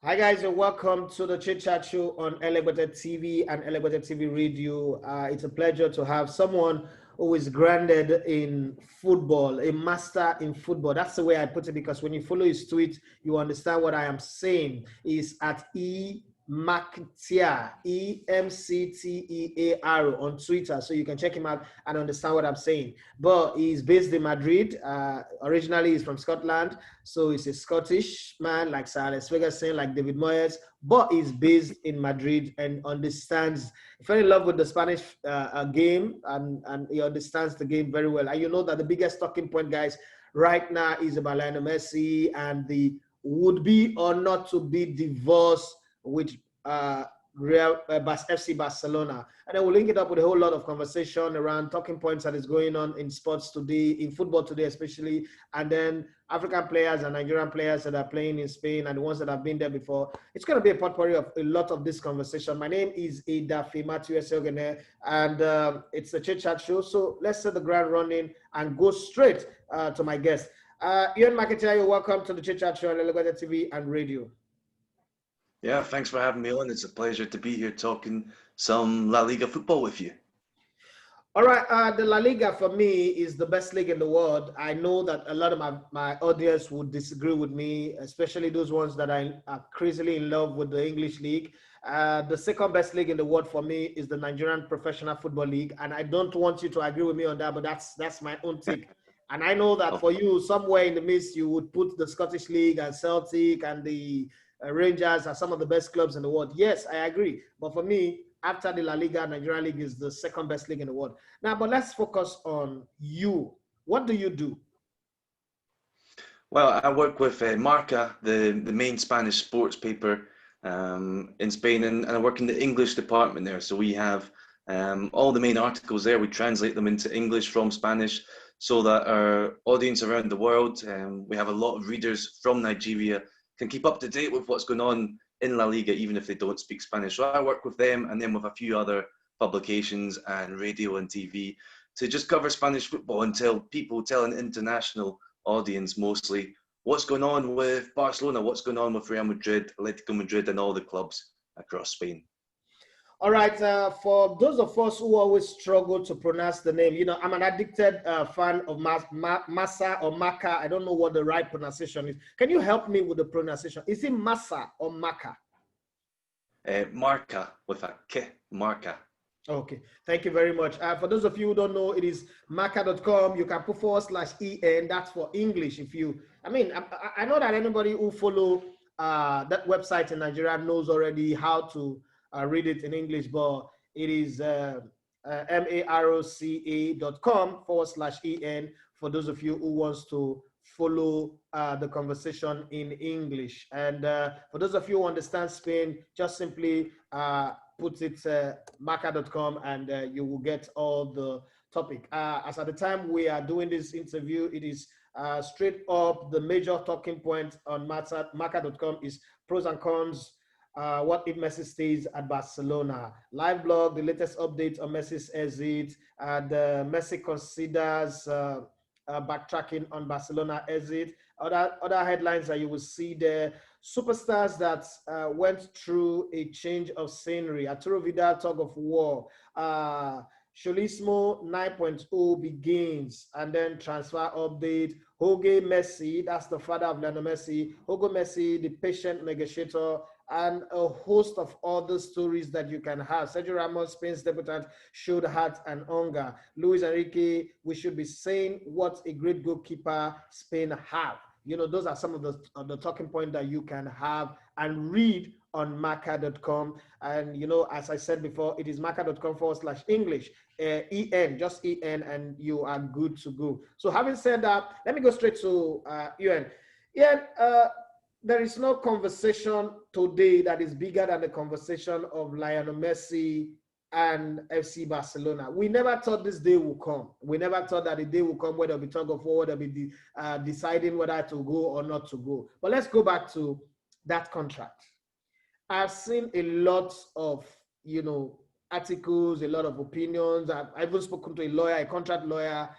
Hi guys, and welcome to the Chit Chat Show on Elevated TV and Elevated TV Radio. It's a pleasure to have someone who is grounded in football, a master in football. That's the way I put it, because when you follow his tweet, you understand what I am saying. He's at Mctear, Emctear on Twitter, so you can check him out and understand what I'm saying. But he's based in Madrid. Originally, he's from Scotland, so he's a Scottish man, like Sir Alex Ferguson, like David Moyes, but he's based in Madrid and understands, fell in love with the Spanish game, and he understands the game very well. And you know that the biggest talking point, guys, right now is about Lionel Messi and the would be or not to be divorce with FC Barcelona. And then we'll link it up with a whole lot of conversation around talking points that is going on in sports today, in football today especially, and then African players and Nigerian players that are playing in Spain and the ones that have been there before. It's going to be a potpourri of a lot of this conversation. My name is Matthew Esogene, and it's the Chit Chat Show. So let's set the ground running and go straight to my guest. Euan Mctear, welcome to the Chit Chat Show on Elevated TV and Radio. Yeah, thanks for having me on. It's a pleasure to be here talking some La Liga football with you. All right, the La Liga for me is the best league in the world. I know that a lot of my audience would disagree with me, especially those ones that are crazily in love with the English league. The second best league in the world for me is the Nigerian Professional Football League, and I don't want you to agree with me on that, but that's my own take. And I know that for you, somewhere in the midst, you would put the Scottish League and Celtic and the Rangers are some of the best clubs in the world. Yes, I agree. But for me, after the La Liga, Nigerian League is the second best league in the world. Now, but let's focus on you. What do you do? Well, I work with Marca, the main Spanish sports paper in Spain, and I work in the English department there. So we have all the main articles there. We translate them into English from Spanish so that our audience around the world, we have a lot of readers from Nigeria, can keep up to date with what's going on in La Liga, even if they don't speak Spanish. So I work with them and then with a few other publications and radio and TV to just cover Spanish football and tell an international audience mostly, what's going on with Barcelona, what's going on with Real Madrid, Atletico Madrid, and all the clubs across Spain. All right, for those of us who always struggle to pronounce the name, you know, I'm an addicted fan of Massa or Marca. I don't know what the right pronunciation is. Can you help me with the pronunciation? Is it Massa or Marca? Marca with a K, Marca. Okay, thank you very much. For those of you who don't know, it is marca.com. You can put /EN. That's for English. If you, I know that anybody who follow that website in Nigeria knows already how to read it in English, but it is marca.com /EN for those of you who wants to follow the conversation in English. And for those of you who understand Spain, just simply put it marca.com and you will get all the topic. As at the time we are doing this interview, it is straight up the major talking point on marca.com is pros and cons. What if Messi stays at Barcelona? Live blog, the latest update on Messi's exit. The Messi considers backtracking on Barcelona exit. Other headlines that you will see there. Superstars that went through a change of scenery. Arturo Vidal, tug of war. Cholismo 9.0 begins, and then transfer update. Jorge Messi, that's the father of Lionel Messi. Jorge Messi, the patient negotiator, and a host of other stories that you can have. Sergio Ramos, Spain's debutant, showed heart and hunger. Luis Enrique, we should be saying what a great goalkeeper Spain have. You know, those are some of the talking points that you can have and read on marca.com. And, you know, as I said before, it is marca.com /English, EN, just EN, and you are good to go. So having said that, let me go straight to Euan. Euan, there is no conversation today that is bigger than the conversation of Lionel Messi and FC Barcelona. We never thought this day would come. We never thought that the day would come where there'll be tug of war, there'll be deciding whether to go or not to go. But let's go back to that contract. I've seen a lot of, you know, articles, a lot of opinions. I've even spoken to a lawyer, a contract lawyer.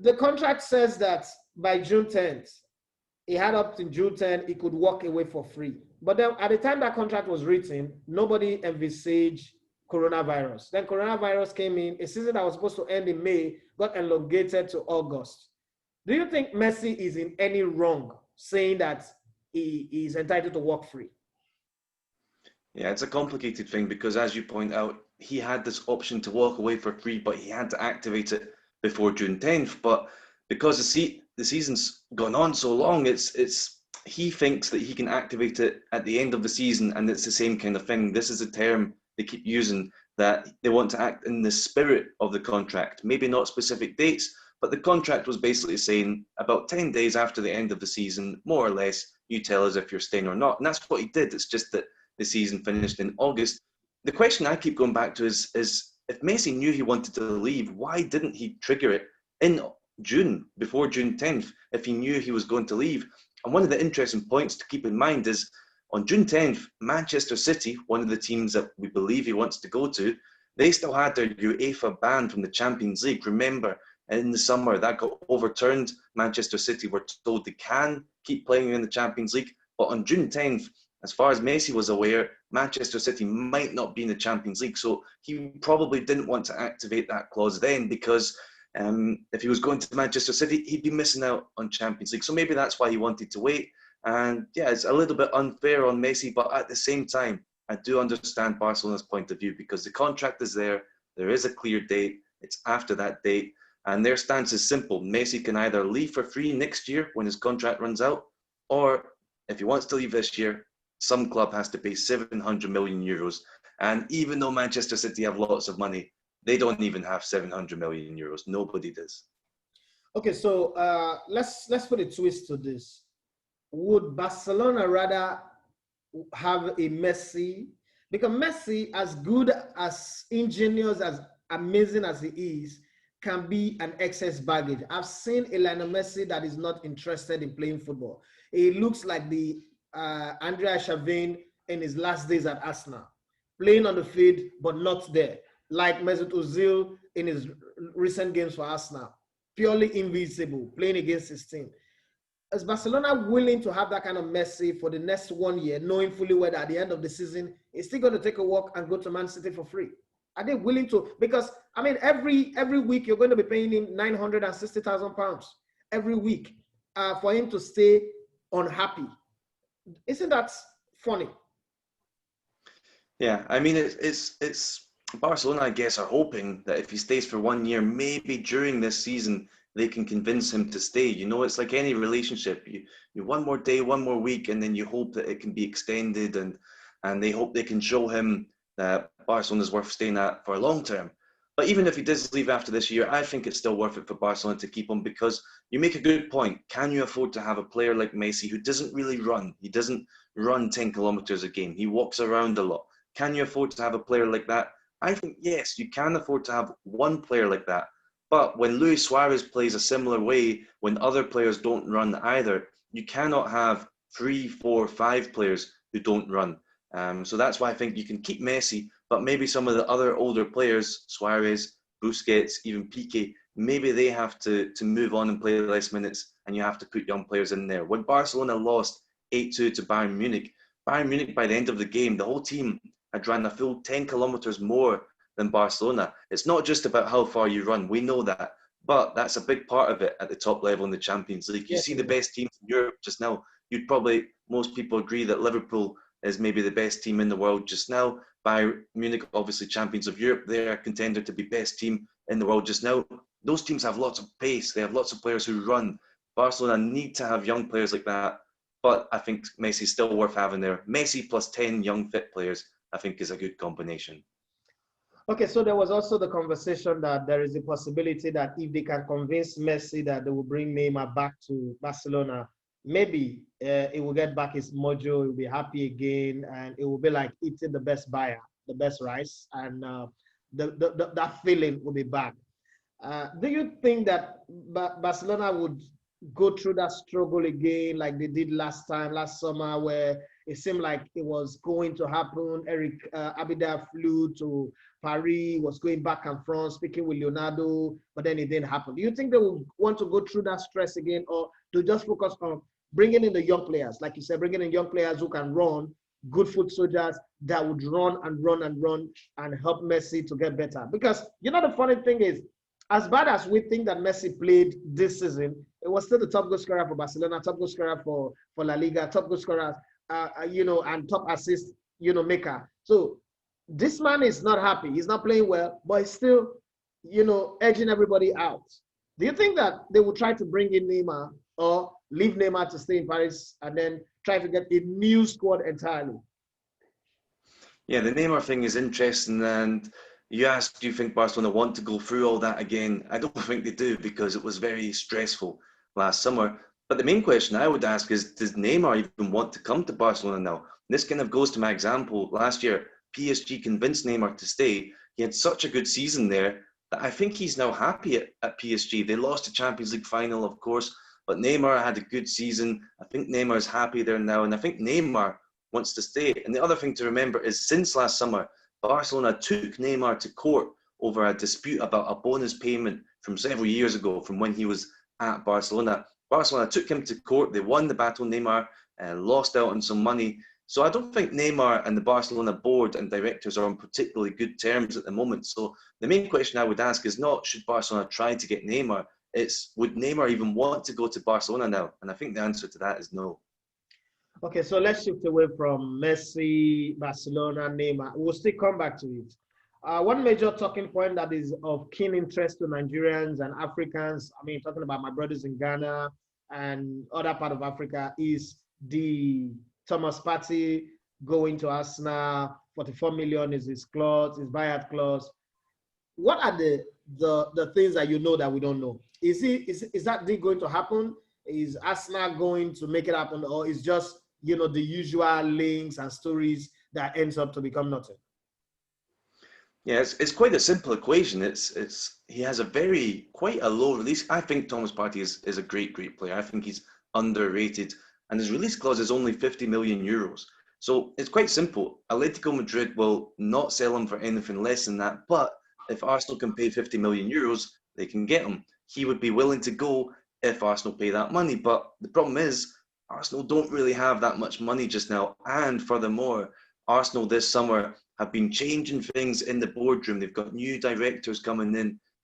The contract says that by June 10th, he had up to June 10, he could walk away for free. But then at the time that contract was written, nobody envisaged coronavirus. Then coronavirus came in, a season that was supposed to end in May got elongated to August. Do you think Messi is in any wrong saying that he is entitled to walk free? Yeah, it's a complicated thing because, as you point out, he had this option to walk away for free, but he had to activate it before June 10th. But because the season's gone on so long, it's he thinks that he can activate it at the end of the season, and it's the same kind of thing. This is a term they keep using, that they want to act in the spirit of the contract, maybe not specific dates, but the contract was basically saying about 10 days after the end of the season, more or less, you tell us if you're staying or not. And that's what he did. It's just that the season finished in August. The question I keep going back to is if Messi knew he wanted to leave, why didn't he trigger it in June, before June 10th, if he knew he was going to leave? And one of the interesting points to keep in mind is on June 10th, Manchester City, one of the teams that we believe he wants to go to, they still had their UEFA ban from the Champions League. Remember, in the summer, that got overturned. Manchester City were told they can keep playing in the Champions League. But on June 10th, as far as Messi was aware, Manchester City might not be in the Champions League. So he probably didn't want to activate that clause then, because if he was going to Manchester City, he'd be missing out on Champions League. So maybe that's why he wanted to wait. And yeah, it's a little bit unfair on Messi, but at the same time, I do understand Barcelona's point of view, because the contract is there. There is a clear date. It's after that date. And their stance is simple. Messi can either leave for free next year when his contract runs out, or if he wants to leave this year, some club has to pay 700 million euros. And even though Manchester City have lots of money, they don't even have 700 million euros. Nobody does. Okay, so let's put a twist to this. Would Barcelona rather have a Messi? Because Messi, as good, as ingenious, as amazing as he is, can be an excess baggage. I've seen a Lionel Messi that is not interested in playing football. He looks like the Andrea Pirlo in his last days at Arsenal, playing on the field but not there, like Mesut Ozil in his recent games for Arsenal, purely invisible, playing against his team. Is Barcelona willing to have that kind of Messi for the next 1 year, knowing fully well that at the end of the season, he's still going to take a walk and go to Man City for free? Are they willing to? Because, I mean, every week you're going to be paying him £960,000 every week for him to stay unhappy. Isn't that funny? Yeah, I mean, it's Barcelona, I guess, are hoping that if he stays for 1 year, maybe during this season, they can convince him to stay. You know, it's like any relationship. You one more day, 1 more week, and then you hope that it can be extended, and they hope they can show him that Barcelona is worth staying at for a long term. But even if he does leave after this year, I think it's still worth it for Barcelona to keep him, because you make a good point. Can you afford to have a player like Messi who doesn't really run? He doesn't run 10 kilometers a game. He walks around a lot. Can you afford to have a player like that? I think, yes, you can afford to have one player like that. But when Luis Suarez plays a similar way, when other players don't run either, you cannot have 3, 4, 5 players who don't run. So that's why I think you can keep Messi, but maybe some of the other older players, Suarez, Busquets, even Piqué, maybe they have to move on and play less minutes, and you have to put young players in there. When Barcelona lost 8-2 to Bayern Munich by the end of the game, the whole team had run a full 10 kilometers more than Barcelona. It's not just about how far you run. We know that. But that's a big part of it at the top level in the Champions League. You see the best teams in Europe just now. Most people agree that Liverpool is maybe the best team in the world just now. Bayern Munich, obviously champions of Europe, they're a contender to be best team in the world just now. Those teams have lots of pace. They have lots of players who run. Barcelona need to have young players like that. But I think Messi's still worth having there. Messi plus 10 young fit players, I think, is a good combination. Okay, so there was also the conversation that there is a possibility that if they can convince Messi that they will bring Neymar back to Barcelona, maybe it will get back his mojo, he will be happy again, and it will be like eating the best buyer, the best rice, and that feeling will be back. Do you think that Barcelona would go through that struggle again like they did last summer, where it seemed like it was going to happen? Eric Abida flew to Paris, was going back and forth, speaking with Leonardo, but then it didn't happen. Do you think they will want to go through that stress again, or to just focus on bringing in the young players, like you said, bringing in young players who can run, good foot soldiers that would run and run and run and help Messi to get better. Because, you know, the funny thing is, as bad as we think that Messi played this season, it was still the top goal scorer for Barcelona, top goal scorer for La Liga, top goal scorer, you know, and top assist, you know, maker. So this man is not happy. He's not playing well, but he's still, you know, edging everybody out. Do you think that they will try to bring in Neymar or leave Neymar to stay in Paris and then try to get a new squad entirely? Yeah, the Neymar thing is interesting. And you asked, do you think Barcelona want to go through all that again? I don't think they do, because it was very stressful last summer. But the main question I would ask is, does Neymar even want to come to Barcelona now? This kind of goes to my example. Last year, PSG convinced Neymar to stay. He had such a good season there that I think he's now happy at PSG. They lost the Champions League final, of course, but Neymar had a good season. I think Neymar's happy there now, and I think Neymar wants to stay. And the other thing to remember is, since last summer, Barcelona took Neymar to court over a dispute about a bonus payment from several years ago, from when he was at Barcelona. Barcelona took him to court. They won the battle. Neymar lost out on some money. So I don't think Neymar and the Barcelona board and directors are on particularly good terms at the moment. So the main question I would ask is not, should Barcelona try to get Neymar? It's, would Neymar even want to go to Barcelona now? And I think the answer to that is no. Okay, so let's shift away from Messi, Barcelona, Neymar. We'll still come back to it. One major talking point that is of keen interest to Nigerians and Africans, I mean, talking about my brothers in Ghana and other part of Africa, is the Thomas Partey going to Arsenal. 44 million is his clause, his buyout clause. What are the things that you know that we don't know? Is that deal going to happen? Is Arsenal going to make it happen, or is just, you know, the usual links and stories that ends up to become nothing? Yeah, it's quite a simple equation. It's he has quite a low release. I think Thomas Partey is a great player. I think he's underrated, and his release clause is only 50 million euros. So it's quite simple. Atletico Madrid will not sell him for anything less than that. But if Arsenal can pay 50 million euros, they can get him. He would be willing to go if Arsenal pay that money. But the problem is, Arsenal don't really have that much money just now. And furthermore, Arsenal this summer have been changing things in the boardroom. They've got new directors coming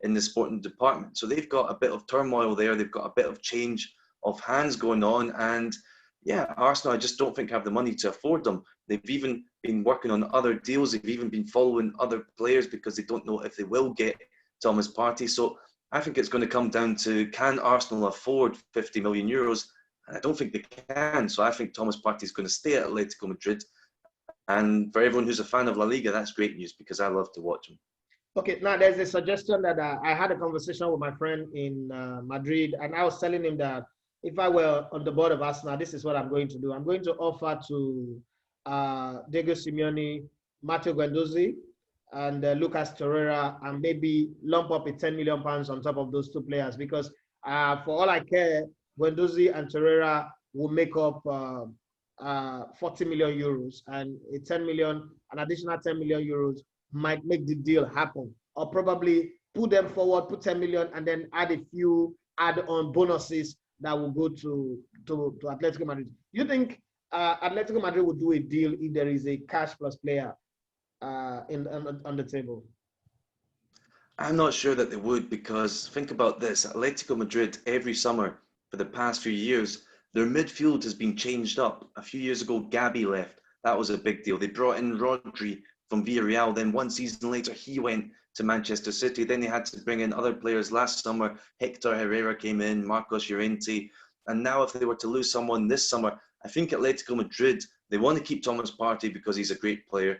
in the sporting department. So they've got a bit of turmoil there. They've got a bit of change of hands going on. And yeah, Arsenal, I just don't think have the money to afford them. They've even been working on other deals. They've even been following other players because they don't know if they will get Thomas Partey. So I think it's going to come down to, can Arsenal afford 50 million euros? And I don't think they can. So I think Thomas Partey is going to stay at Atletico Madrid. And for everyone who's a fan of La Liga, that's great news, because I love to watch him. Okay, now there's a suggestion that I had a conversation with my friend in Madrid, and I was telling him that if I were on the board of Arsenal, this is what I'm going to do. I'm going to offer to Diego Simeone, Matteo Guendouzi, and Lucas Torreira, and maybe lump up a 10 million pounds on top of those two players, because for all I care, Guendouzi and Torreira will make up 40 million euros, and an additional 10 million euros might make the deal happen, or probably put them forward, put 10 million, and then add a few add-on bonuses that will go to Atletico Madrid. You think Atletico Madrid would do a deal if there is a cash plus player on the table? I'm not sure that they would, because think about this. Atletico Madrid, every summer for the past few years, their midfield has been changed up. A few years ago, Gabi left. That was a big deal. They brought in Rodri from Villarreal. Then one season later, he went to Manchester City. Then they had to bring in other players. Last summer, Hector Herrera came in, Marcos Llorente. And now if they were to lose someone this summer, I think Atletico Madrid, they want to keep Thomas Partey because he's a great player.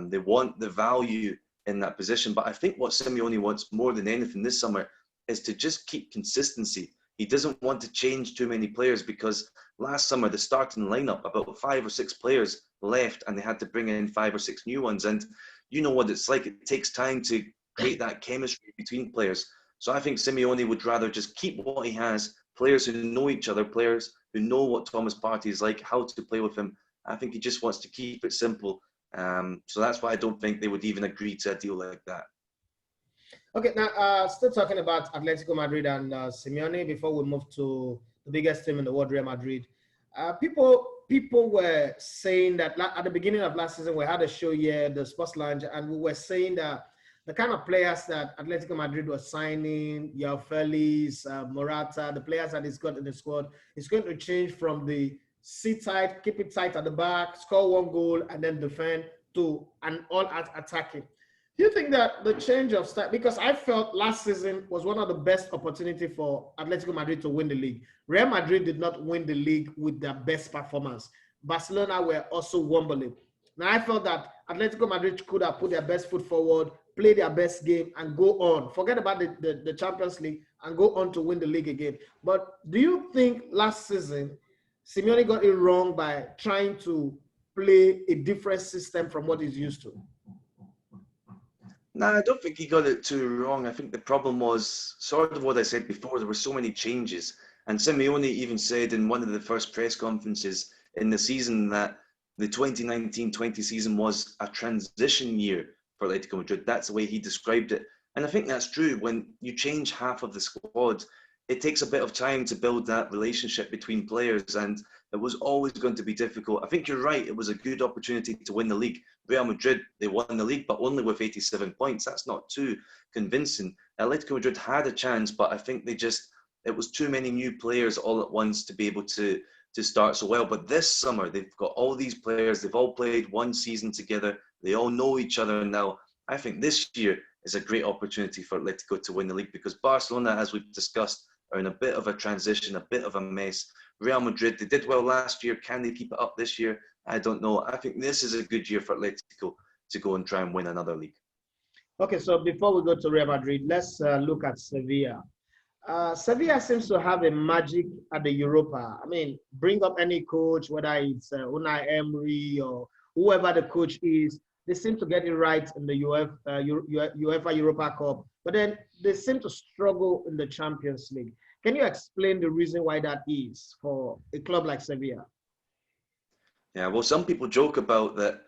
They want the value in that position. But I think what Simeone wants more than anything this summer is to just keep consistency. He doesn't want to change too many players, because last summer, the starting lineup, about 5 or 6 players left, and they had to bring in 5 or 6 new ones. And you know what it's like. It takes time to create that chemistry between players. So I think Simeone would rather just keep what he has, players who know each other, players who know what Thomas Partey is like, how to play with him. I think he just wants to keep it simple. So that's why I don't think they would even agree to a deal like that. Okay, now still talking about Atletico Madrid and Simeone before we move to the biggest team in the world, Real Madrid. People were saying that at the beginning of last season, we had a show here, the Sports Lounge, and we were saying that the kind of players that Atletico Madrid was signing, João Felix, Morata, the players that he's got in the squad, is going to change from the sit tight, keep it tight at the back, score one goal, and then defend to an all-out attacking. Do you think that the change of style, because I felt last season was one of the best opportunity for Atletico Madrid to win the league. Real Madrid did not win the league with their best performance. Barcelona were also wobbling. Now I felt that Atletico Madrid could have put their best foot forward, play their best game, and go on. Forget about the Champions League and go on to win the league again. But do you think last season Simeone got it wrong by trying to play a different system from what he's used to? No, I don't think he got it too wrong. I think the problem was sort of what I said before. There were so many changes. And Simeone even said in one of the first press conferences in the season that the 2019-20 season was a transition year for Atletico Madrid. That's the way he described it. And I think that's true. When you change half of the squad, it takes a bit of time to build that relationship between players, and it was always going to be difficult. I think you're right. It was a good opportunity to win the league. Real Madrid, they won the league, but only with 87 points. That's not too convincing. Atletico Madrid had a chance, but I think it was too many new players all at once to be able to start so well. But this summer, they've got all these players. They've all played one season together. They all know each other now. I think this year is a great opportunity for Atletico to win the league, because Barcelona, as we've discussed, are in a bit of a transition, a bit of a mess. Real Madrid, they did well last year. Can they keep it up this year? I don't know. I think this is a good year for Atletico to go and try and win another league. Okay, so before we go to Real Madrid, let's look at Sevilla. Sevilla seems to have a magic at the Europa. I mean, bring up any coach, whether it's Unai Emery or whoever the coach is, they seem to get it right in the UEFA Europa Cup, but then they seem to struggle in the Champions League. Can you explain the reason why that is for a club like Sevilla? Yeah, well, some people joke about that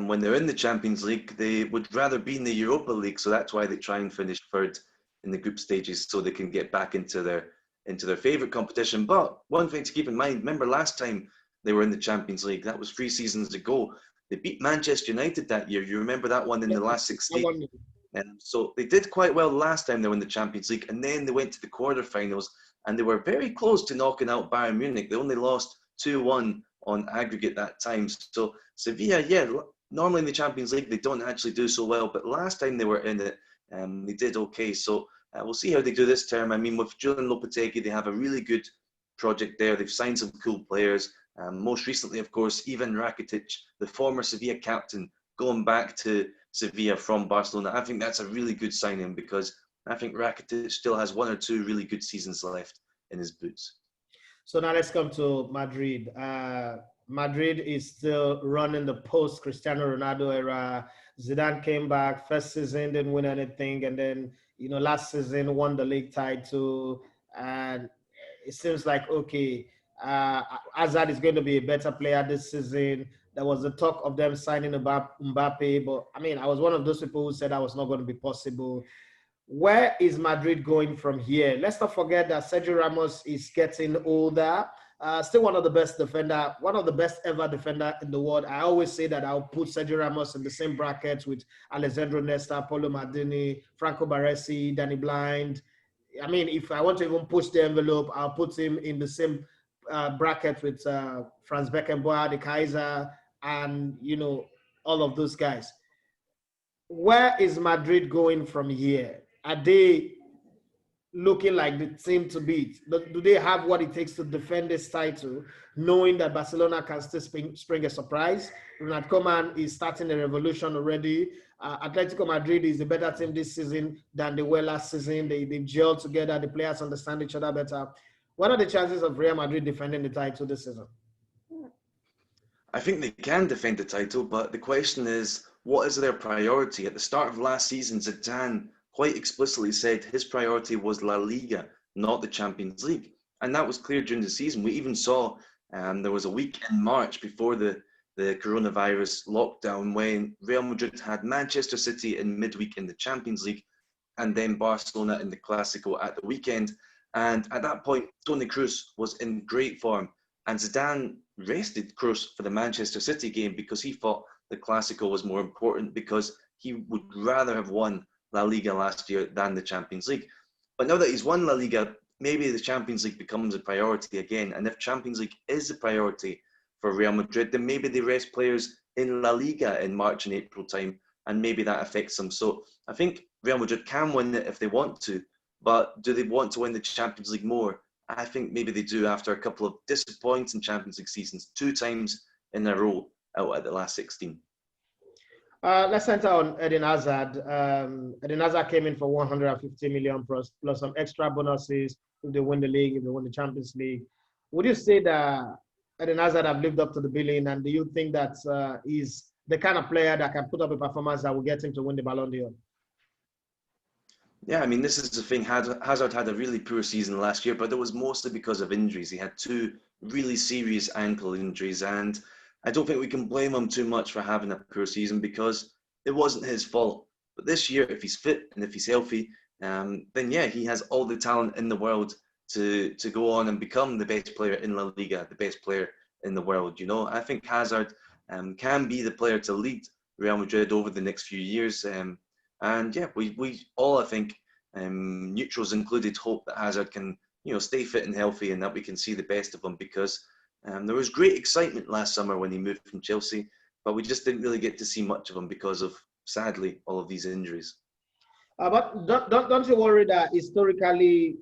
when they're in the Champions League, they would rather be in the Europa League, so that's why they try and finish third in the group stages so they can get back into their favourite competition. But one thing to keep in mind, remember last time they were in the Champions League, that was 3 seasons ago. They beat Manchester United that year. You remember that one in the last 16? So they did quite well last time they were in the Champions League, and then they went to the quarterfinals, and they were very close to knocking out Bayern Munich. They only lost 2-1 on aggregate that time. So Sevilla, yeah, normally in the Champions League, they don't actually do so well, but last time they were in it, they did okay. So we'll see how they do this term. I mean, with Julian Lopetegui, they have a really good project there. They've signed some cool players. Most recently, of course, Ivan Rakitic, the former Sevilla captain, going back to Sevilla from Barcelona. I think that's a really good signing, because I think Rakitic still has 1 or 2 really good seasons left in his boots. So now let's come to Madrid. Madrid is still running the post-Cristiano Ronaldo era. Zidane came back, first season, didn't win anything. And then, last season won the league title. And it seems like, okay, Hazard is going to be a better player this season. There was the talk of them signing Mbappe. But, I mean, I was one of those people who said that was not going to be possible. Where is Madrid going from here? Let's not forget that Sergio Ramos is getting older. Still one of the best defender, one of the best ever defender in the world. I always say that I'll put Sergio Ramos in the same bracket with Alessandro Nesta, Paulo Maldini, Franco Baresi, Danny Blind. I mean, if I want to even push the envelope, I'll put him in the same bracket with Franz Beckenbauer, the Kaiser, and, all of those guys. Where is Madrid going from here? Are they looking like the team to beat? Do they have what it takes to defend this title, knowing that Barcelona can still spring a surprise? Ronald Koeman is starting a revolution already. Atletico Madrid is a better team this season than they were last season. They gel together. The players understand each other better. What are the chances of Real Madrid defending the title this season? I think they can defend the title, but the question is, what is their priority? At the start of last season, Zidane quite explicitly said his priority was La Liga, not the Champions League. And that was clear during the season. We even saw there was a week in March before the coronavirus lockdown when Real Madrid had Manchester City in midweek in the Champions League and then Barcelona in the Clásico at the weekend. And at that point, Toni Kroos was in great form. And Zidane rested Kroos for the Manchester City game because he thought the Clasico was more important, because he would rather have won La Liga last year than the Champions League. But now that he's won La Liga, maybe the Champions League becomes a priority again. And if Champions League is a priority for Real Madrid, then maybe they rest players in La Liga in March and April time, and maybe that affects them. So I think Real Madrid can win it if they want to, but do they want to win the Champions League more? I think maybe they do after a couple of disappointing Champions League seasons, 2 times in a row out at the last 16. Let's enter on Eden Hazard. Eden Hazard came in for 150 million plus some extra bonuses if they win the league, if they win the Champions League. Would you say that Eden Hazard have lived up to the billing, and do you think that he's the kind of player that can put up a performance that will get him to win the Ballon d'Or? Yeah, I mean, this is the thing. Hazard had a really poor season last year, but it was mostly because of injuries. He had 2 really serious ankle injuries, and I don't think we can blame him too much for having a poor season because it wasn't his fault. But this year, if he's fit and if he's healthy, then yeah, he has all the talent in the world to go on and become the best player in La Liga, the best player in the world. You know, I think Hazard can be the player to lead Real Madrid over the next few years. And yeah, we all, I think, neutrals included, hope that Hazard can, stay fit and healthy and that we can see the best of him, because there was great excitement last summer when he moved from Chelsea, but we just didn't really get to see much of him because of, sadly, all of these injuries. But don't you worry that historically,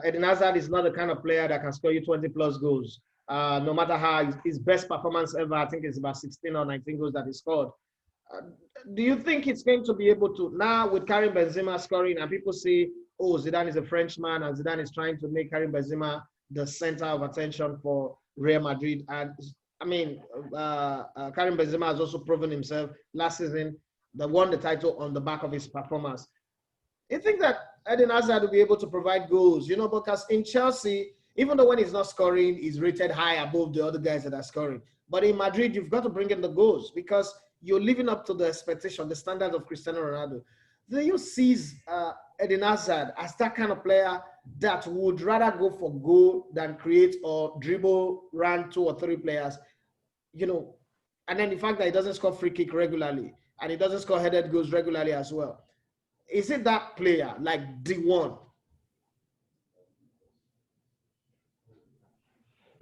Eden Hazard is not the kind of player that can score you 20 plus goals. No matter how his best performance ever, I think it's about 16 or 19 goals that he scored. Do you think it's going to be able to, now with Karim Benzema scoring, and people say, oh, Zidane is a Frenchman and Zidane is trying to make Karim Benzema the center of attention for Real Madrid. And I mean, Karim Benzema has also proven himself last season. They won the title on the back of his performance. You think that Eden Hazard will be able to provide goals, because in Chelsea, even though when he's not scoring, he's rated high above the other guys that are scoring. But in Madrid, you've got to bring in the goals because you're living up to the expectation, the standard of Cristiano Ronaldo. Do you see Eden Hazard as that kind of player that would rather go for goal than create or dribble, run 2 or 3 players, and then the fact that he doesn't score free kick regularly and he doesn't score headed goals regularly as well? Is it that player like the one?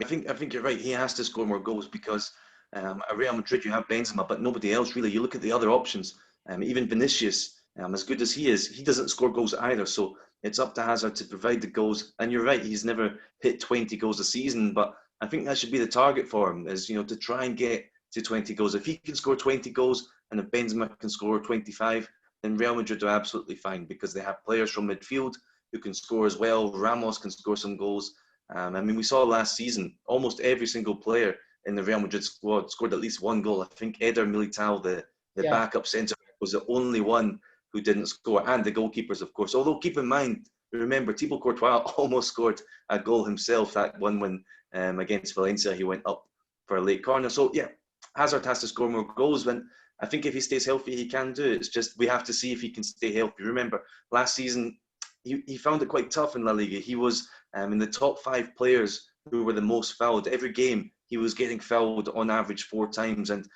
I think you're right. He has to score more goals because at Real Madrid you have Benzema, but nobody else really. You look at the other options. Even Vinicius, as good as he is, he doesn't score goals either. So it's up to Hazard to provide the goals. And you're right, he's never hit 20 goals a season, but I think that should be the target for him, is to try and get to 20 goals. If he can score 20 goals and if Benzema can score 25, then Real Madrid are absolutely fine because they have players from midfield who can score as well. Ramos can score some goals. We saw last season almost every single player in the Real Madrid squad scored at least 1 goal. I think Eder Militao, the backup centre, was the only one who didn't score, and the goalkeepers, of course. Although keep in mind, remember, Thibaut Courtois almost scored a goal himself. That one when against Valencia, he went up for a late corner. So yeah, Hazard has to score more goals. When I think if he stays healthy, he can do it. It's just we have to see if he can stay healthy. Remember, last season, he found it quite tough in La Liga. He was in the top 5 players who were the most fouled. Every game, he was getting fouled on average 4 times. And,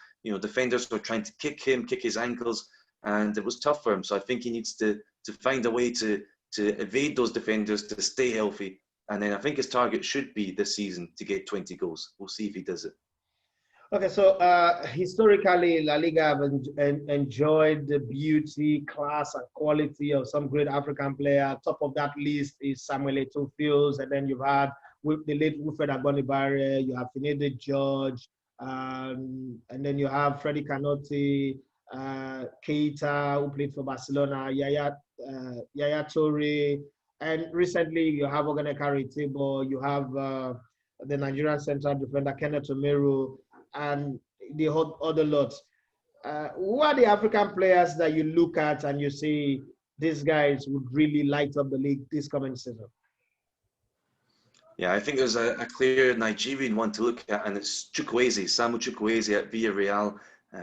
defenders were trying to kick his ankles, and it was tough for him. So I think he needs to find a way to evade those defenders, to stay healthy. And then I think his target should be this season to get 20 goals. We'll see if he does it. Okay, so historically, La Liga have enjoyed the beauty, class, and quality of some great African player. Top of that list is Samuel Eto'o, and then you've had the late Wilfred Agbonibare, you have Finede George, and then you have Freddie Kanote, Keita, who played for Barcelona, Yaya Toure, and recently you have Oganekari Tebo, you have the Nigerian central defender Kenneth Omeru, and the other lots. Who are the African players that you look at and you say these guys would really light up the league this coming season? Yeah, I think there's a clear Nigerian one to look at, and it's Chukwueze, Samuel Chukwueze at Villarreal.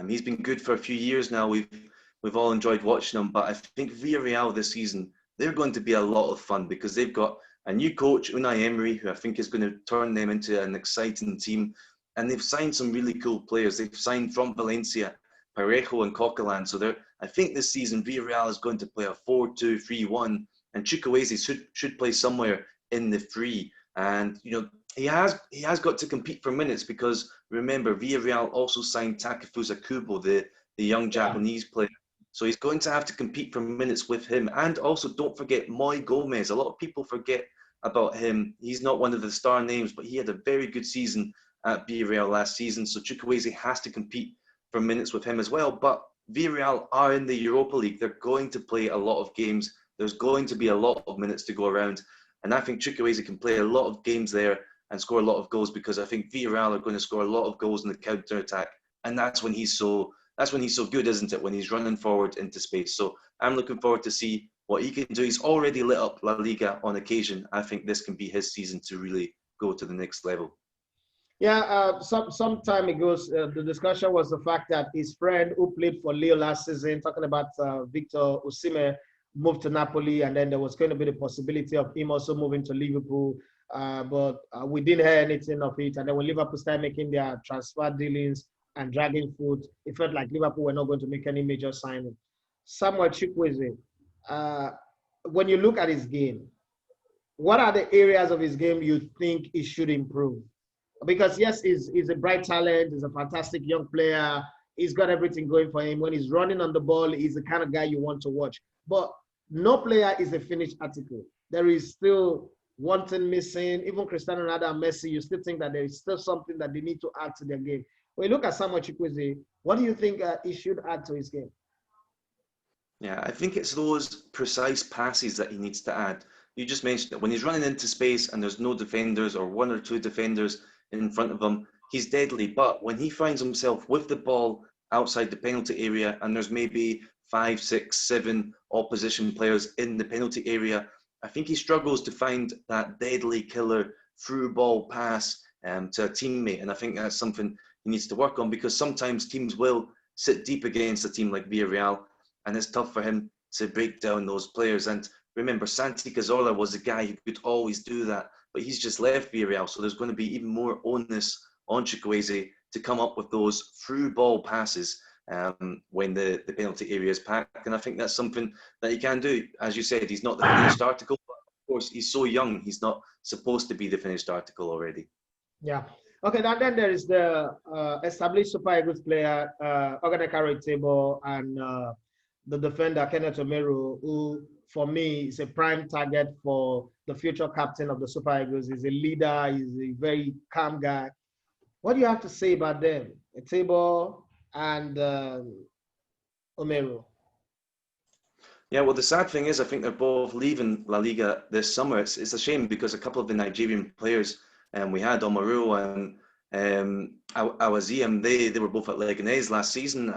He's been good for a few years now. We've all enjoyed watching him, but I think Villarreal this season, they're going to be a lot of fun because they've got a new coach, Unai Emery, who I think is going to turn them into an exciting team. And they've signed some really cool players. They've signed from Valencia, Parejo and Coquelin. So I think this season Villarreal is going to play a 4-2-3-1, and Chukwueze should play somewhere in the three. And he has got to compete for minutes, because remember, Villarreal also signed Takefusa Kubo, the young Japanese player. So he's going to have to compete for minutes with him. And also, don't forget Moy Gomez. A lot of people forget about him. He's not one of the star names, but he had a very good season at Villarreal last season. So Chukwueze has to compete for minutes with him as well. But Villarreal are in the Europa League. They're going to play a lot of games. There's going to be a lot of minutes to go around. And I think Chukwueze can play a lot of games there and score a lot of goals, because I think Villarreal are going to score a lot of goals in the counter-attack. And that's when he's so good, isn't it? When he's running forward into space. So I'm looking forward to see what he can do. He's already lit up La Liga on occasion. I think this can be his season to really go to the next level. Yeah, some time ago, the discussion was the fact that his friend who played for Lille last season, talking about Victor Osimhen, moved to Napoli, and then there was going to be the possibility of him also moving to Liverpool. But we didn't hear anything of it. And then when Liverpool started making their transfer dealings and dragging foot, it felt like Liverpool were not going to make any major signing. Samuel Chukwueze, when you look at his game, what are the areas of his game you think he should improve? Because yes, he's a bright talent, he's a fantastic young player, he's got everything going for him. When he's running on the ball, he's the kind of guy you want to watch. But no player is a finished article. There is still one thing missing. Even Cristiano Ronaldo and Messi, you still think that there is still something that they need to add to their game. When you look at Samuel Chukwueze, what do you think he should add to his game? Yeah, I think it's those precise passes that he needs to add. You just mentioned that when he's running into space and there's no defenders or one or two defenders in front of him, he's deadly. But when he finds himself with the ball outside the penalty area and there's maybe 5, 6, 7 opposition players in the penalty area, I think he struggles to find that deadly killer through ball pass to a teammate. And I think that's something he needs to work on, because sometimes teams will sit deep against a team like Villarreal, and it's tough for him to break down those players. And remember, Santi Cazorla was a guy who could always do that, but he's just left Villarreal, so there's going to be even more onus on Chukwueze to come up with those through ball passes when the penalty area is packed. And I think that's something that he can do. As you said, he's not the finished article, but of course he's so young, he's not supposed to be the finished article already. Yeah. Okay, then there is the established Super Eagles player, Ogadeka Table, and the defender, Kenneth Omeru, who for me is a prime target for the future captain of the Super Eagles. He's a leader, he's a very calm guy. What do you have to say about them, Table and Omeru? Yeah, well, the sad thing is, I think they're both leaving La Liga this summer. It's a shame, because a couple of the Nigerian players, we had Omeru and Awaziem, they were both at Leganés last season.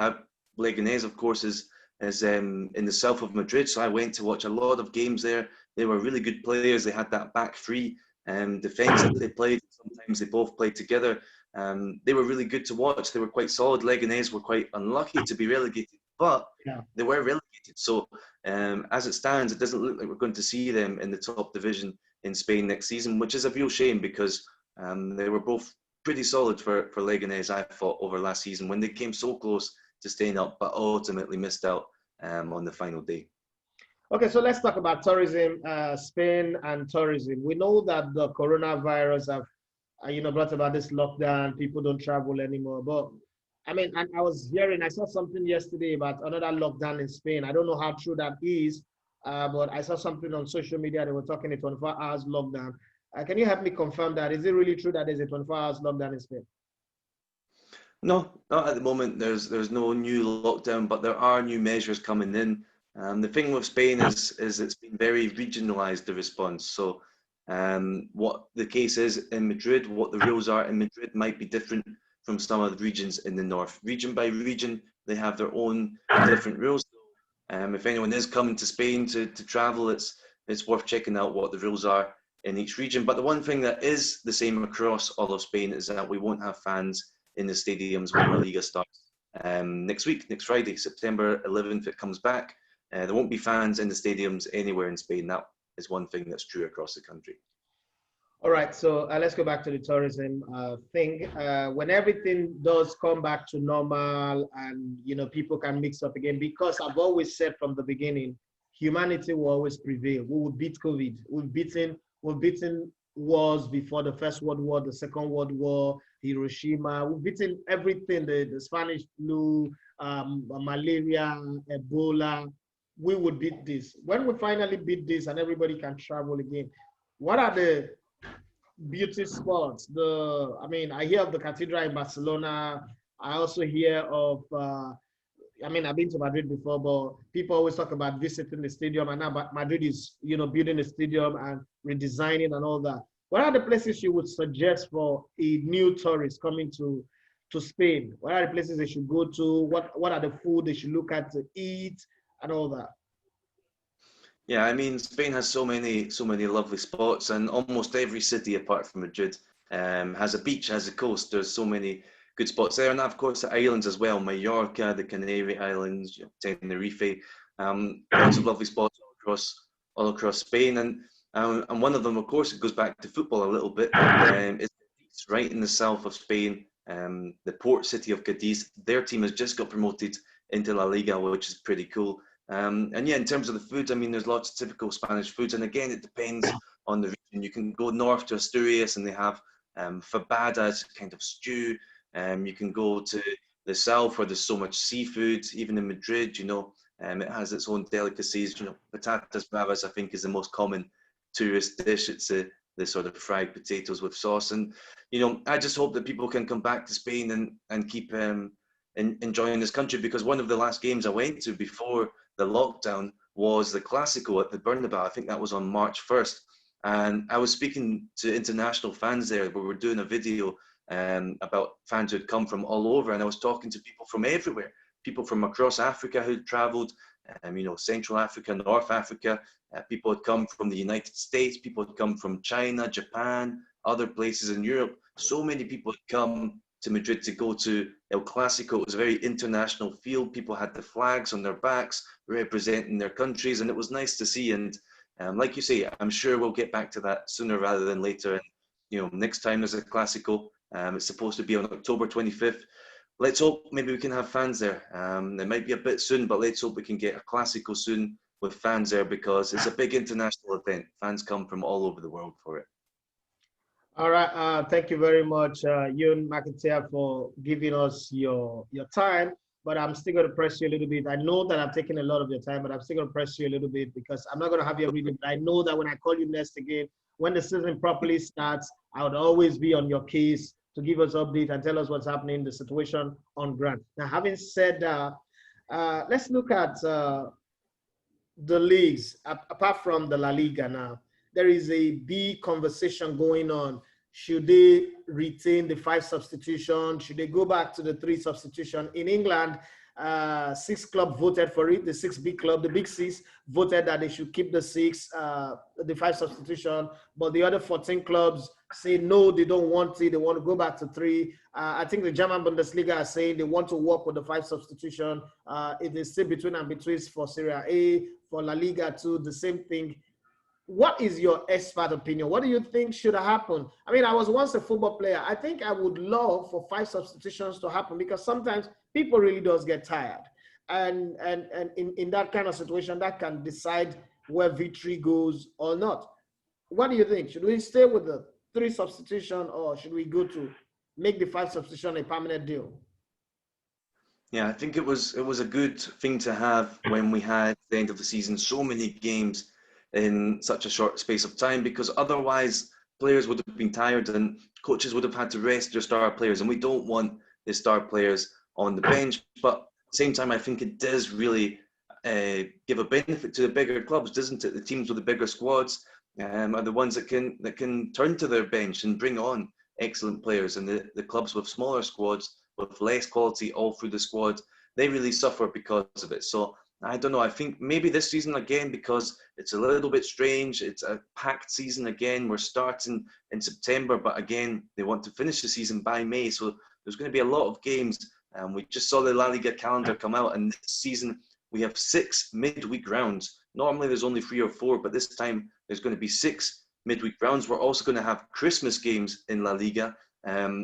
Leganés, of course, is in the south of Madrid, so I went to watch a lot of games there. They were really good players. They had that back three defence that they played. Sometimes they both played together. They were really good to watch. They were quite solid. Leganés were quite unlucky to be relegated, but they were relegated. So as it stands, it doesn't look like we're going to see them in the top division in Spain next season, which is a real shame, because they were both pretty solid for Leganés, I thought, over last season, when they came so close to staying up, but ultimately missed out on the final day. Okay, so let's talk about tourism, Spain and tourism. We know that the coronavirus have, brought about this lockdown. People don't travel anymore. But I mean, and I saw something yesterday about another lockdown in Spain. I don't know how true that is, but I saw something on social media. They were talking a 24 hours lockdown. Can you help me confirm that? Is it really true that there's a 24 hours lockdown in Spain? No, not at the moment. There's no new lockdown, but there are new measures coming in. The thing with Spain is it's been very regionalised, the response. So what the case is in Madrid, what the rules are in Madrid might be different from some of the regions in the north. Region by region, they have their own different rules. If anyone is coming to Spain to travel, it's worth checking out what the rules are in each region. But the one thing that is the same across all of Spain is that we won't have fans in the stadiums when La Liga starts next week, next Friday, September 11th, it comes back. There won't be fans in the stadiums anywhere in Spain. is one thing that's true across the country. All right, so let's go back to the tourism thing. When everything does come back to normal and, people can mix up again, because I've always said from the beginning, humanity will always prevail. We will beat COVID. We've beaten wars before the First World War, the Second World War, Hiroshima. We've beaten everything, the Spanish flu, malaria, Ebola. We would beat this. When we finally beat this and everybody can travel again, what are the beauty spots? I hear of the cathedral in Barcelona. I also hear of, I've been to Madrid before, but people always talk about visiting the stadium, and now Madrid is, building a stadium and redesigning and all that. What are the places you would suggest for a new tourist coming to Spain? What are the places they should go to? What are the food they should look at to eat and all that? Yeah, I mean, Spain has so many lovely spots, and almost every city apart from Madrid has a beach, has a coast. There's so many good spots there, and of course the islands as well: Mallorca, the Canary Islands, Tenerife. Lots of lovely spots all across Spain, and one of them, of course, it goes back to football a little bit. It's right in the south of Spain, the port city of Cadiz. Their team has just got promoted into La Liga, which is pretty cool. And yeah, in terms of the food, I mean, there's lots of typical Spanish foods, and again, it depends on the region. You can go north to Asturias, and they have fabadas, kind of stew. You can go to the south, where there's so much seafood. Even in Madrid, it has its own delicacies. Patatas bravas, I think, is the most common tourist dish. It's the sort of fried potatoes with sauce, and I just hope that people can come back to Spain and keep enjoying this country, because one of the last games I went to before the lockdown was the Clásico at the Bernabeu. I think that was on March 1st. And I was speaking to international fans there, where we were doing a video about fans who had come from all over. And I was talking to people from everywhere, people from across Africa who'd traveled, Central Africa, North Africa. People had come from the United States, people had come from China, Japan, other places in Europe. So many people had come to Madrid to go to El Clásico. It was a very international field. People had the flags on their backs representing their countries, and it was nice to see. And like you say, I'm sure we'll get back to that sooner rather than later. And next time there's a Clásico, it's supposed to be on October 25th. Let's hope maybe we can have fans there. It might be a bit soon, but let's hope we can get a Clásico soon with fans there, because it's a big international event. Fans come from all over the world for it. All right. Thank you very much, Euan Mctear, for giving us your time. But I'm still going to press you a little bit. I know that I've taken a lot of your time, but I'm still going to press you a little bit, because I'm not going to have you every day. But I know that when I call you next again, when the season properly starts, I would always be on your case to give us update and tell us what's happening, the situation on ground. Now, having said that, let's look at the leagues. Apart from the La Liga now, there is a big conversation going on. Should they retain the 5 substitution? Should they go back to the 3 substitution? In England, 6 clubs voted for it. The 6 big club, the big 6, voted that they should keep the 5 substitution. But the other 14 clubs say no, they don't want it. They want to go back to 3. I think the German Bundesliga are saying they want to work with the 5 substitution. It is still between and between for Serie A, for La Liga too, the same thing. What is your expert opinion? What do you think should happen? I mean, I was once a football player. I think I would love for 5 substitutions to happen, because sometimes people really does get tired. And in that kind of situation, that can decide where victory goes or not. What do you think? Should we stay with the 3 substitution, or should we go to make the 5 substitution a permanent deal? Yeah, I think it was a good thing to have when we had at the end of the season so many games in such a short space of time, because otherwise players would have been tired and coaches would have had to rest their star players, and we don't want the star players on the bench. But at the same time, I think it does really give a benefit to the bigger clubs, doesn't it? The teams with the bigger squads are the ones that can turn to their bench and bring on excellent players, and the clubs with smaller squads, with less quality all through the squad, they really suffer because of it. So I don't know. I think maybe this season again, because it's a little bit strange. It's a packed season again. We're starting in September, but again, they want to finish the season by May. So there's going to be a lot of games. We just saw the La Liga calendar come out, and this season we have 6 midweek rounds. Normally there's only 3 or 4, but this time There's going to be 6 midweek rounds. We're also going to have Christmas games in La Liga,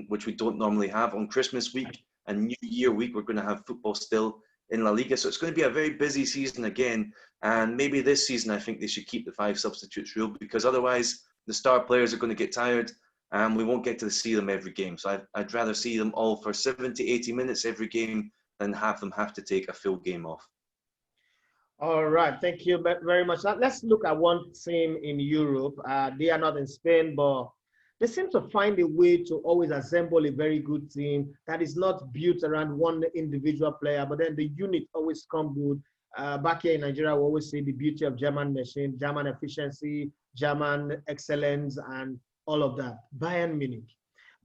which we don't normally have on Christmas week and New Year week. We're going to have football still in La Liga. So it's going to be a very busy season again. And maybe this season, I think they should keep the 5 substitutes rule, because otherwise the star players are going to get tired and we won't get to see them every game. So I'd rather see them all for 70, 80 minutes every game than have them have to take a full game off. All right, thank you very much. Now, let's look at one team in Europe. They are not in Spain, but they seem to find a way to always assemble a very good team that is not built around one individual player, but then the unit always come good. Back here in Nigeria, we always say the beauty of German machine, German efficiency, German excellence, and all of that. Bayern Munich.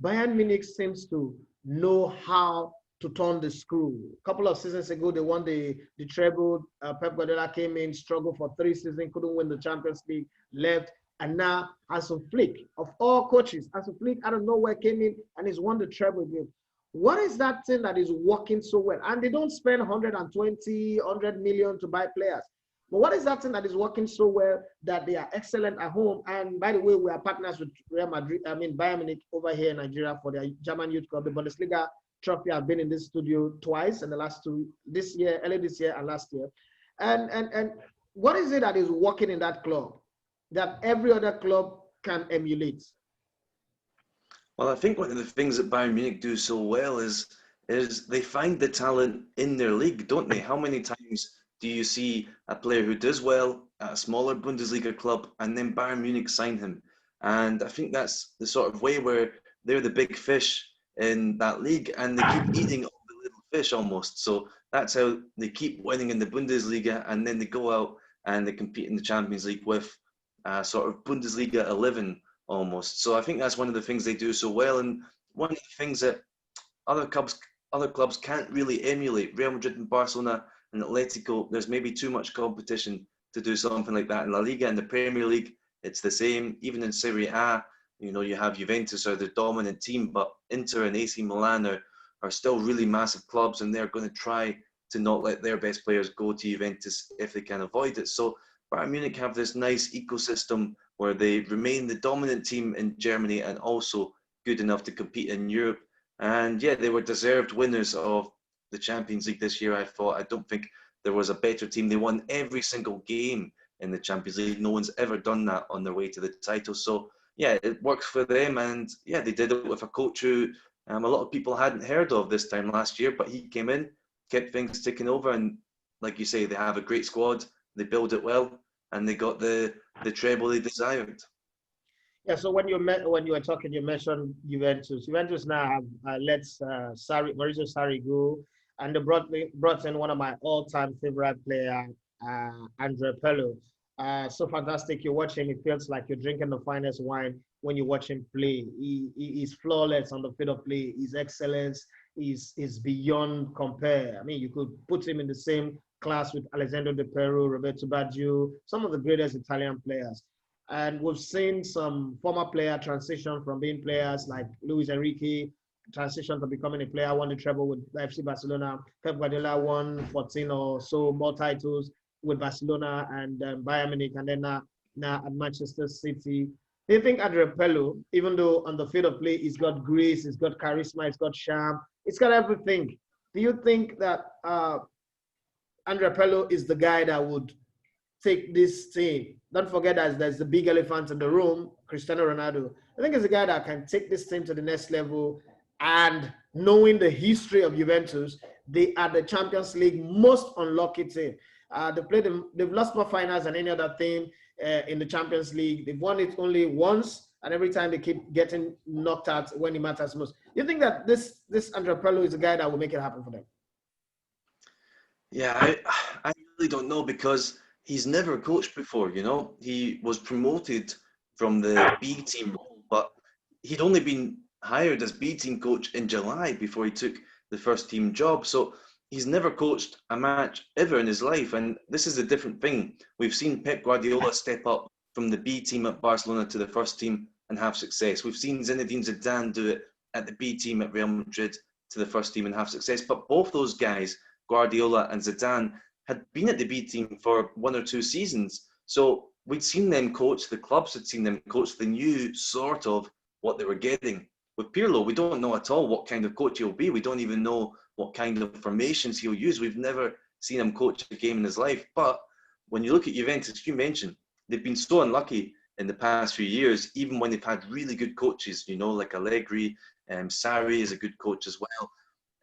Bayern Munich seems to know how to turn the screw. A couple of seasons ago, they won the treble. Pep Guardiola came in, struggled for 3 seasons, couldn't win the Champions League, left. And now Hansi Flick, of all coaches, Hansi Flick out of nowhere came in and he's won the treble again. What is that thing that is working so well? And they don't spend 120, 100 million to buy players. But what is that thing that is working so well that they are excellent at home? And by the way, we are partners with Bayern Munich over here in Nigeria for their German Youth Club, the Bundesliga trophy. I've been in this studio twice in the last 2, early this year and last year. And what is it that is working in that club that every other club can emulate? Well, I think one of the things that Bayern Munich do so well is they find the talent in their league, don't they? How many times do you see a player who does well at a smaller Bundesliga club and then Bayern Munich sign him? And I think that's the sort of way where they're the big fish in that league and they keep eating all the little fish almost. So that's how they keep winning in the Bundesliga, and then they go out and they compete in the Champions League with sort of Bundesliga 11 almost. So I think that's one of the things they do so well, and one of the things that other clubs can't really emulate. Real Madrid and Barcelona and Atletico, there's maybe too much competition to do something like that. In La Liga and the Premier League, it's the same. Even in Serie A, you have Juventus are the dominant team, but Inter and AC Milan are still really massive clubs, and they're going to try to not let their best players go to Juventus if they can avoid it. So Bayern Munich have this nice ecosystem where they remain the dominant team in Germany and also good enough to compete in Europe. And yeah, they were deserved winners of the Champions League this year, I thought. I don't think there was a better team. They won every single game in the Champions League. No one's ever done that on their way to the title. So yeah, it works for them. And yeah, they did it with a coach who a lot of people hadn't heard of this time last year, but he came in, kept things ticking over. And like you say, they have a great squad. They build it well, and they got the treble they desired. Yeah. So when you were talking, you mentioned Juventus. Juventus now have let Maurizio Sarri go, and they brought in one of my all-time favorite player, Andrea Pirlo. So fantastic. You watch him, it feels like you're drinking the finest wine when you watch him play. He's flawless on the field of play. His excellence is beyond compare. I mean, you could put him in the same class with Alessandro De Piero, Roberto Baggio, some of the greatest Italian players. And we've seen some former player transition from being players like Luis Enrique, transition to becoming a player, won the treble with FC Barcelona. Pep Guardiola won 14 or so more titles with Barcelona and Bayern Munich, and then now at Manchester City. Do you think Andrea Pirlo, even though on the field of play he's got grace, he's got charisma, he's got charm, he's got everything, do you think that Andrea Pirlo is the guy that would take this team? Don't forget that there's the big elephant in the room, Cristiano Ronaldo. I think he's a guy that can take this team to the next level. And knowing the history of Juventus, they are the Champions League most unlucky team. They've lost more finals than any other team in the Champions League. They've won it only once, and every time they keep getting knocked out when it matters most. You think that this Andrea Pirlo is a guy that will make it happen for them? Yeah, I really don't know, because he's never coached before, He was promoted from the B team role, but he'd only been hired as B team coach in July before he took the first team job. So he's never coached a match ever in his life. And this is a different thing. We've seen Pep Guardiola step up from the B team at Barcelona to the first team and have success. We've seen Zinedine Zidane do it at the B team at Real Madrid to the first team and have success. But both those guys, Guardiola and Zidane, had been at the B team for 1 or 2 seasons. So we'd seen them coach, the clubs had seen them coach, they knew sort of what they were getting. With Pirlo, we don't know at all what kind of coach he'll be. We don't even know what kind of formations he'll use. We've never seen him coach a game in his life. But when you look at Juventus, you mentioned, they've been so unlucky in the past few years, even when they've had really good coaches, you know, like Allegri, Sarri is a good coach as well.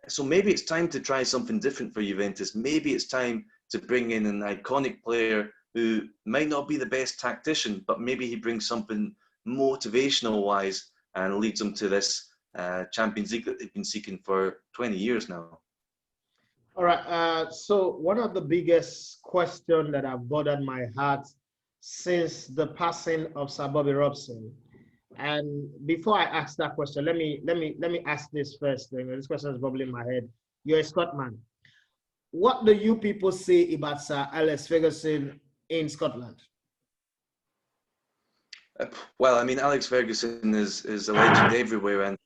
So maybe it's time to try something different for Juventus. Maybe it's time to bring in an iconic player who might not be the best tactician, but maybe he brings something motivational-wise and leads them to this Champions League that they've been seeking for 20 years now. All right. So one of the biggest questions that have bothered my heart since the passing of Sir Bobby Robson, and before I ask that question, let me ask this first thing. This question is bubbling in my head. You're a Scotsman. What do you people say about Sir Alex Ferguson in Scotland? Well, I mean, Alex Ferguson is a legend everywhere,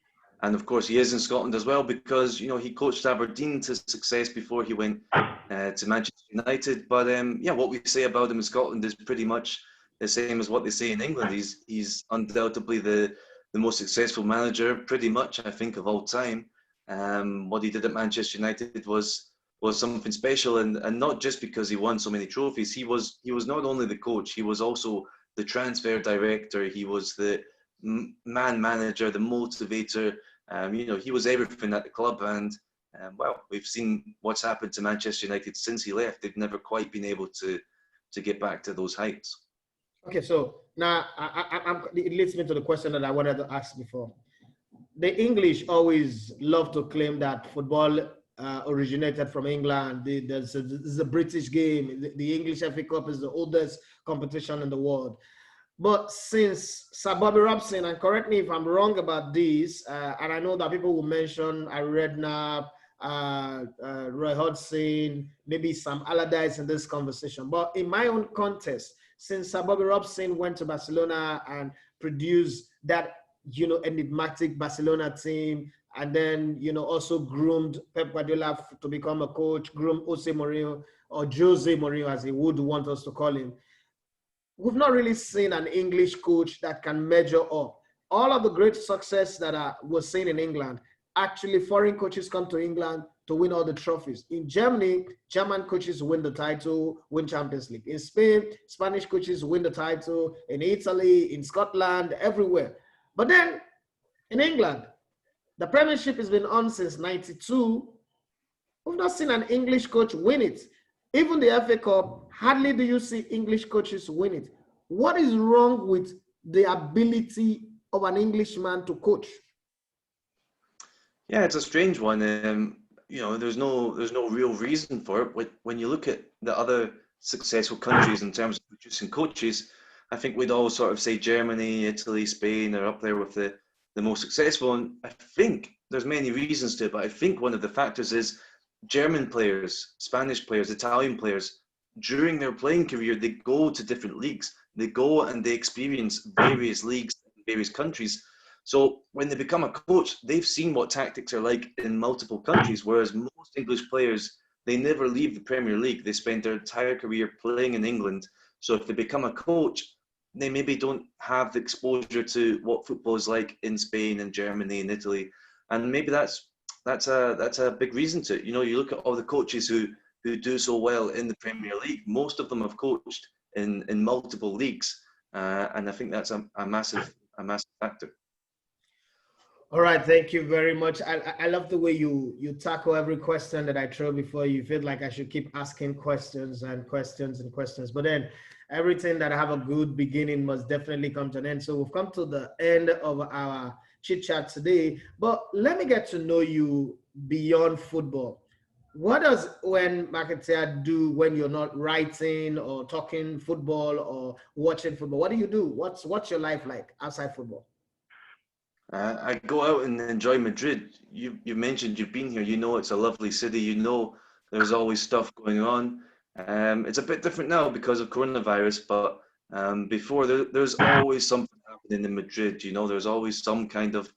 and of course he is in Scotland as well, because, you know, he coached Aberdeen to success before he went to Manchester United. But yeah, what we say about him in Scotland is pretty much the same as what they say in England. He's undoubtedly the most successful manager, pretty much, I think, of all time. What he did at Manchester United was something special, and not just because he won so many trophies. He was not only the coach, he was also the transfer director. He was the man manager, the motivator. You know, he was everything at the club, and well, we've seen what's happened to Manchester United since he left. They've never quite been able to get back to those heights. Okay, so now it leads me to the question that I wanted to ask before. The English always love to claim that football originated from England. This is a British game. The English FA Cup is the oldest competition in the world. But since Sir Bobby Robson, and correct me if I'm wrong about this, and I know that people will mention Redknapp, Roy Hodgson, maybe Sam Allardyce in this conversation. But in my own context, since Sir Bobby Robson went to Barcelona and produced that, you know, enigmatic Barcelona team, and then, you know, also groomed Pep Guardiola to become a coach, groomed Jose Mourinho, or Jose Mourinho as he would want us to call him. We've not really seen an English coach that can measure up. All of the great success that was seen in England, actually foreign coaches come to England to win all the trophies. In Germany, German coaches win the title, win Champions League. In Spain, Spanish coaches win the title. In Italy, in Scotland, everywhere. But then in England, the Premiership has been on since '92. We've not seen an English coach win it. Even the FA Cup, hardly do you see English coaches win it. What is wrong with the ability of an Englishman to coach? Yeah, it's a strange one. You know, there's no real reason for it. When you look at the other successful countries in terms of producing coaches, I think we'd all sort of say Germany, Italy, Spain are up there with the most successful. And I think there's many reasons to it, but I think one of the factors is German players, Spanish players, Italian players, during their playing career, they go to different leagues. They go and they experience various leagues in various countries. So when they become a coach, they've seen what tactics are like in multiple countries, whereas most English players, they never leave the Premier League. They spend their entire career playing in England. So if they become a coach, they maybe don't have the exposure to what football is like in Spain and Germany and Italy. And maybe that's a big reason to it. You know, you look at all the coaches who do so well in the Premier League. Most of them have coached in multiple leagues, and I think that's a massive factor. All right, thank you very much. I love the way you tackle every question that I throw before you. Feel like I should keep asking questions and questions and questions, but then everything that have a good beginning must definitely come to an end. So we've come to the end of our chit chat today, but let me get to know you beyond football. What does Euan Mctear do when you're not writing or talking football or watching football? What do you do? What's your life like outside football? I go out and enjoy Madrid. You mentioned you've been here. You know it's a lovely city. You know there's always stuff going on. It's a bit different now because of coronavirus, but before there's always something happening in Madrid. You know, there's always some kind of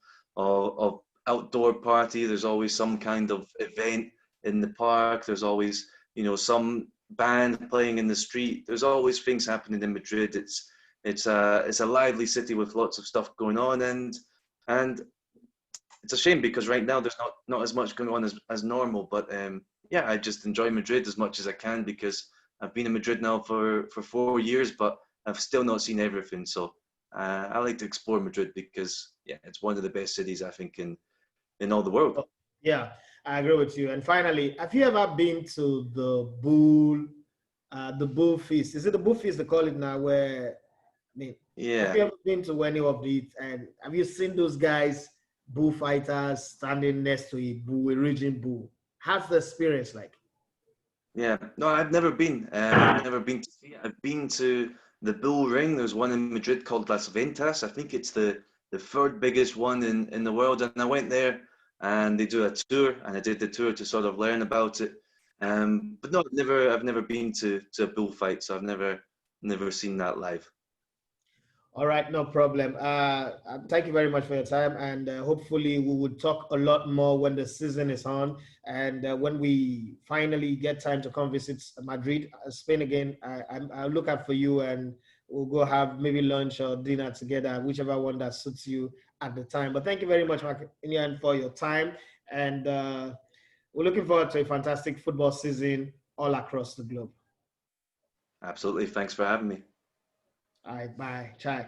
outdoor party. There's always some kind of event in the park. There's always, you know, some band playing in the street. There's always things happening in Madrid. It's a lively city with lots of stuff going on, and it's a shame because right now there's not as much going on as normal. But yeah, I just enjoy Madrid as much as I can because I've been in Madrid now for 4 years, but I've still not seen everything. So I like to explore Madrid because yeah, it's one of the best cities I think in all the world. Yeah, I agree with you. And finally, have you ever been to the Bull Feast? Is it the Bull Feast they call it now? Where I mean, have Yeah. you ever been to any of these? And have you seen those guys, bullfighters, standing next to a raging bull? How's the experience like? Yeah, no, I've never been. I've never been to see it. I've been to the Bull Ring. There's one in Madrid called Las Ventas. I think it's the third biggest one in the world. And I went there, and they do a tour, and I did the tour to sort of learn about it. But no, I've never been to a bullfight, so I've never seen that live. All right, no problem. Thank you very much for your time, and hopefully we will talk a lot more when the season is on, and when we finally get time to come visit Madrid, Spain again. I'll look out for you, and we'll go have maybe lunch or dinner together, whichever one that suits you at the time. But thank you very much, Mark, for your time, and we're looking forward to a fantastic football season all across the globe. Absolutely. Thanks for having me. All right, bye. Chai.